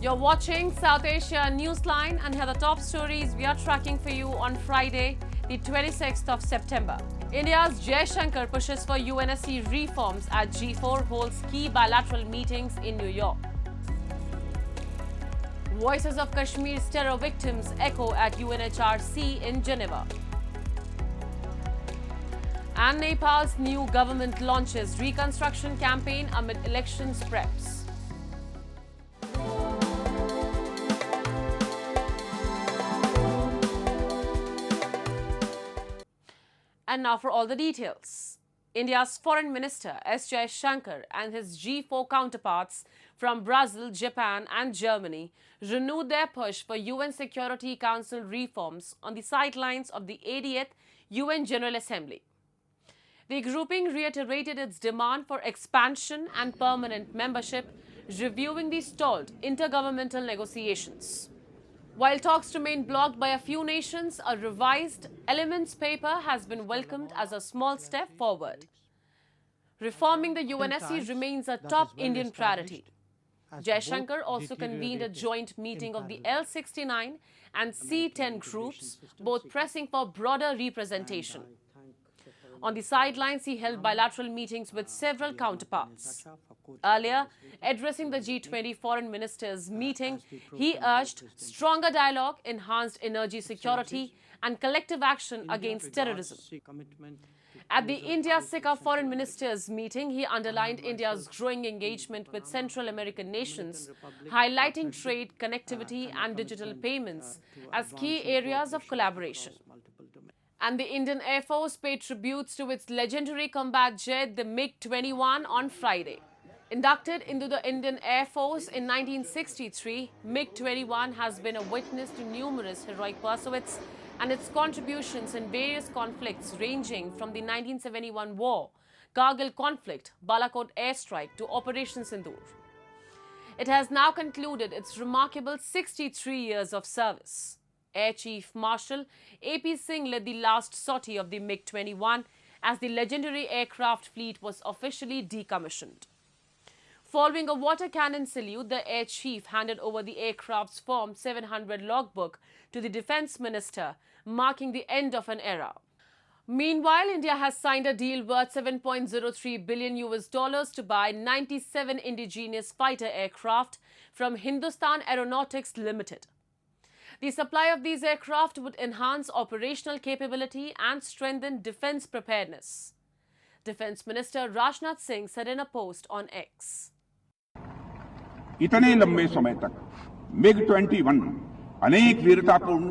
You're watching South Asia Newsline, and here are the top stories we are tracking for you on Friday, the 26th of September. India's Jaishankar pushes for UNSC reforms at G4 holds key bilateral meetings in New York. Voices of Kashmir's terror victims echo at UNHRC in Geneva. And Nepal's new government launches reconstruction campaign amid elections preps. And now for all the details. India's Foreign Minister S. Jaishankar and his G4 counterparts from Brazil, Japan and Germany renewed their push for UN Security Council reforms on the sidelines of the 80th UN General Assembly. The grouping reiterated its demand for expansion and permanent membership, reviewing the stalled intergovernmental negotiations. While talks remain blocked by a few nations, a revised elements paper has been welcomed as a small step forward. Reforming the UNSC remains a top Indian priority. Jaishankar also convened a joint meeting of the L69 and C10 groups, both pressing for broader representation. On the sidelines, he held bilateral meetings with several counterparts. Earlier, addressing the G20 foreign ministers' meeting, he urged stronger dialogue, enhanced energy security, and collective action against terrorism. At the India-SICA foreign ministers' meeting, he underlined India's growing engagement with Central American nations, highlighting trade, connectivity, and digital payments as key areas of collaboration. And the Indian Air Force paid tributes to its legendary combat jet, the MiG-21, on Friday. Inducted into the Indian Air Force in 1963, MiG-21 has been a witness to numerous heroic pursuits and its contributions in various conflicts ranging from the 1971 war, Kargil conflict, Balakot airstrike to Operation Sindoor. It has now concluded its remarkable 63 years of service. Air Chief Marshal A.P. Singh led the last sortie of the MiG-21 as the legendary aircraft fleet was officially decommissioned. Following a water cannon salute, the Air Chief handed over the aircraft's Form 700 logbook to the Defence Minister, marking the end of an era. Meanwhile, India has signed a deal worth $7.03 billion to buy 97 indigenous fighter aircraft from Hindustan Aeronautics Limited. The supply of these aircraft would enhance operational capability and strengthen defence preparedness. Defence Minister Rajnath Singh said in a post on X. इतने लंबे समय तक मिग-21 अनेक वीरतापूर्ण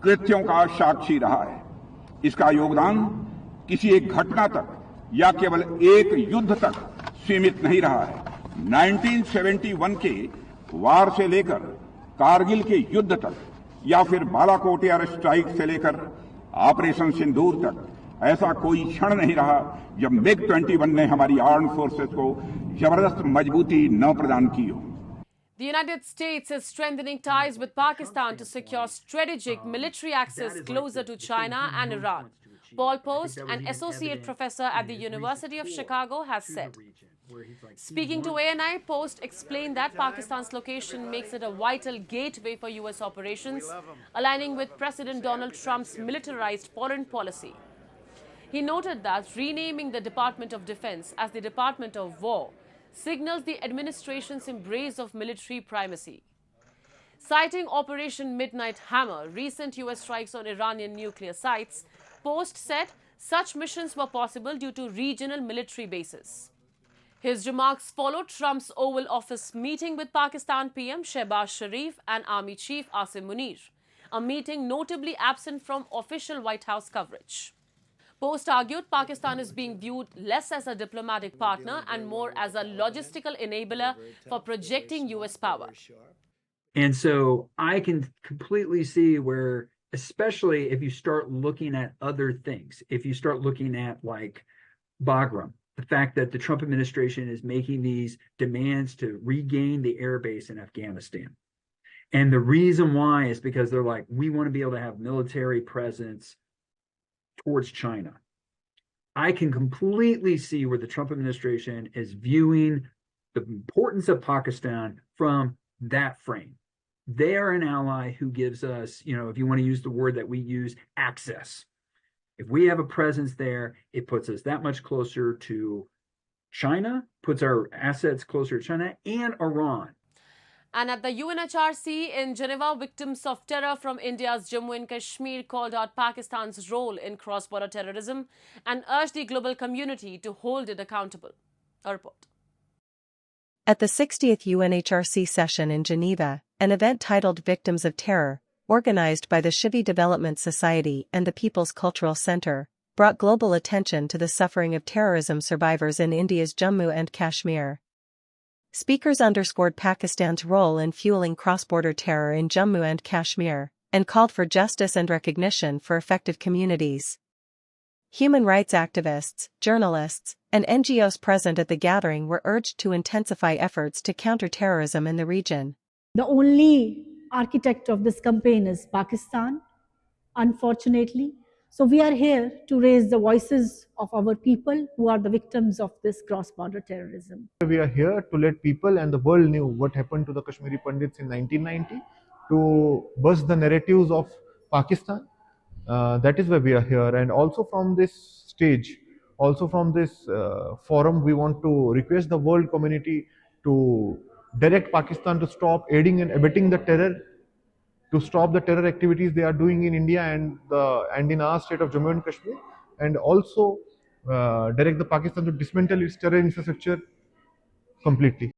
कृत्यों का साक्षी रहा है। इसका योगदान किसी एक घटना तक या केवल एक युद्ध तक सीमित नहीं रहा है। 1971 के वार से लेकर कारगिल के युद्ध तक या फिर बालाकोट एयर स्ट्राइक से लेकर ऑपरेशन सिंदूर तक ऐसा कोई क्षण नहीं रहा जब मिग-21 ने हमारी आर्म्ड फोर्सेस को जबरदस्त मजबूती न प्रदान की हो। The United States is strengthening ties with Pakistan to secure strategic military access closer to China and Iran. Paul Poast, an associate professor at the University of Chicago, has said. Speaking to ANI, Post explained that Pakistan's location makes it a vital gateway for U.S. operations, aligning with President Donald Trump's militarized foreign policy. He noted that renaming the Department of Defense as the Department of War signals the administration's embrace of military primacy. Citing Operation Midnight Hammer, recent U.S. strikes on Iranian nuclear sites, Post said such missions were possible due to regional military bases. His remarks followed Trump's Oval Office meeting with Pakistan PM Shehbaz Sharif and Army Chief Asim Munir, a meeting notably absent from official White House coverage. Post argued Pakistan is being viewed less as a diplomatic partner and more as a logistical enabler for projecting U.S. power. And so I can completely see where, especially if you start looking at other things, if you start looking at like Bagram, the fact that the Trump administration is making these demands to regain the air base in Afghanistan. And the reason why is because they're like, we want to be able to have military presence towards China. I can completely see where the Trump administration is viewing the importance of Pakistan from that frame. They are an ally who gives us, if you want to use the word that we use, access. If we have a presence there, it puts us that much closer to China, puts our assets closer to China and Iran. And at the UNHRC in Geneva, victims of terror from India's Jammu and Kashmir called out Pakistan's role in cross-border terrorism and urged the global community to hold it accountable. A report. At the 60th UNHRC session in Geneva, an event titled Victims of Terror, organized by the Shivi Development Society and the People's Cultural Center, brought global attention to the suffering of terrorism survivors in India's Jammu and Kashmir. Speakers underscored Pakistan's role in fueling cross-border terror in Jammu and Kashmir, and called for justice and recognition for affected communities. Human rights activists, journalists, and NGOs present at the gathering were urged to intensify efforts to counter terrorism in the region. The only architect of this campaign is Pakistan, unfortunately. So we are here to raise the voices of our people who are the victims of this cross-border terrorism. We are here to let people and the world know what happened to the Kashmiri Pandits in 1990, to bust the narratives of Pakistan. That is why we are here. And also from this stage, also from this forum, we want to request the world community to direct Pakistan to stop aiding and abetting the terror, to stop the terror activities they are doing in India and in our state of Jammu and Kashmir, and also direct the Pakistan to dismantle its terror infrastructure completely.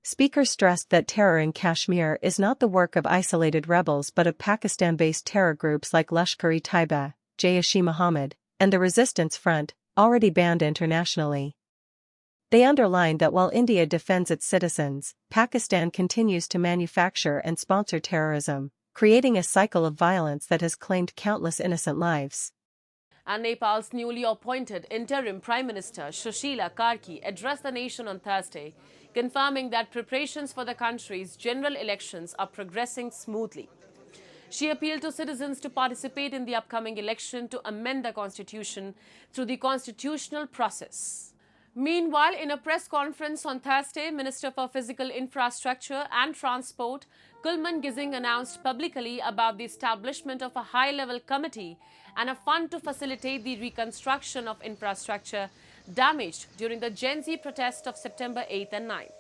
Speakers stressed that terror in Kashmir is not the work of isolated rebels but of Pakistan-based terror groups like Lashkar-e-Taiba, Jaish-e-Mohammed, and the Resistance Front, already banned internationally. They underlined that while India defends its citizens, Pakistan continues to manufacture and sponsor terrorism, creating a cycle of violence that has claimed countless innocent lives. And Nepal's newly appointed interim Prime Minister Sushila Karki addressed the nation on Thursday, confirming that preparations for the country's general elections are progressing smoothly. She appealed to citizens to participate in the upcoming election to amend the constitution through the constitutional process. Meanwhile, in a press conference on Thursday, Minister for Physical Infrastructure and Transport Kulman Gising announced publicly about the establishment of a high-level committee and a fund to facilitate the reconstruction of infrastructure damaged during the Gen Z protest of September 8th and 9th.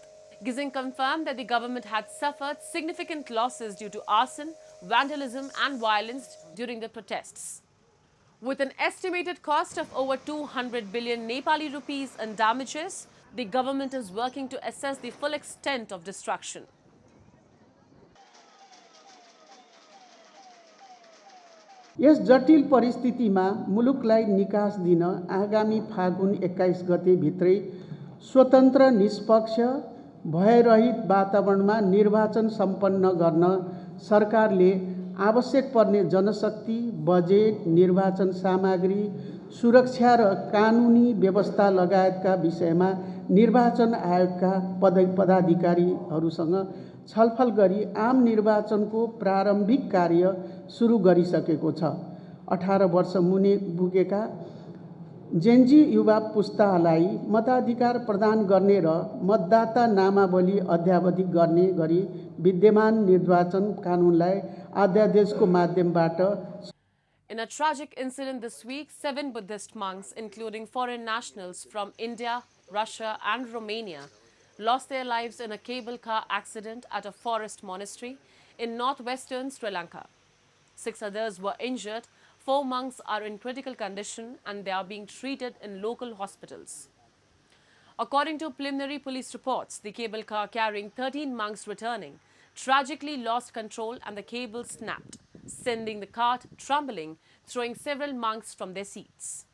Gising confirmed that the government had suffered significant losses due to arson, vandalism and violence during the protests. With an estimated cost of over 200 billion Nepali rupees in damages, the government is working to assess the full extent of destruction. Yes जटिल परिस्थितिमा मुलुकलाई निकास दिन आगामी फागुन 21 गते भित्रै स्वतन्त्र निष्पक्ष भयरहित वातावरणमा निर्वाचन सम्पन्न गर्न सरकारले आवश्यक पर्ने जनशक्ति, बजेट, निर्वाचन सामग्री, सुरक्षा र कानुनी व्यवस्था लगायतका विषयमा निर्वाचन आयोगका पदाधिकारीहरूसँग छलफल गरी आम निर्वाचनको प्रारम्भिक कार्य सुरु गरिसकेको छ। 18 वर्ष मुनि पुगेका जेनजी युवा पुस्तालाई मताधिकार प्रदान गर्ने र मतदाता नामावली अद्यावधि गर्ने गरी विद्यमान निर्वाचन कानुनलाई अध्यादेशको माध्यमबाट. In a tragic incident this week, 7 Buddhist monks, including foreign nationals from India, Russia and Romania, lost their lives in a cable car accident at a forest monastery in northwestern Sri Lanka. 6 others were injured. 4 monks are in critical condition and they are being treated in local hospitals. According to preliminary police reports, the cable car carrying 13 monks returning tragically lost control and the cable snapped, sending the cart trembling, throwing several monks from their seats.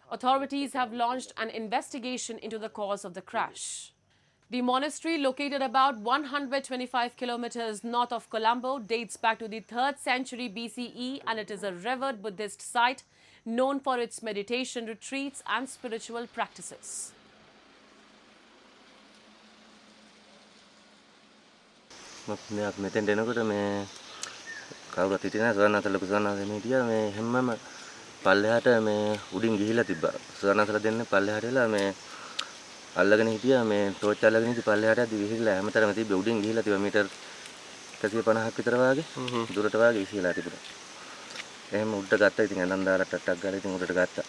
Authorities have launched an investigation into the cause of the crash. The monastery, located about 125 kilometers north of Colombo, dates back to the 3rd century BCE and it is a revered Buddhist site known for its meditation retreats and spiritual practices. मैं tendeनो को मैं काउरा तिटिना जाना था लोग जाना था media में हम्मा में पाले हाटे में उड़िंग गिला तिब्बा जाना था देने पाले हाटे ला मैं අල්ලගෙන හිටියා මේ ටෝච් අල්ලගෙන ඉති පල්ලෙහාට යද්දි විහිදලා හැමතැනම තිබ්බේ උඩින් ගිහිලා තිබ්බා මීටර් 150ක් විතර වාගේ දුරට වාගේ විසිලා තිබුණා. එහෙම උඩට ගත්තා. ඉතින් ඇඳන් දාලා ටට්ටක් ගාලා ඉතින් උඩට ගත්තා.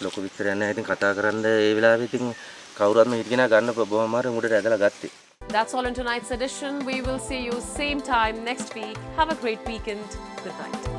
ලොකු විස්තරයක් නැහැ. ඉතින් කතා කරන්න ඒ වෙලාවේ ඉතින් කවුරුත්ම හිටගෙන ගන්න බොහොම අමාරුවෙන් උඩට ඇදලා ගත්තේ. That's all in tonight's edition. We will see you same time next week. Have a great weekend. Good night.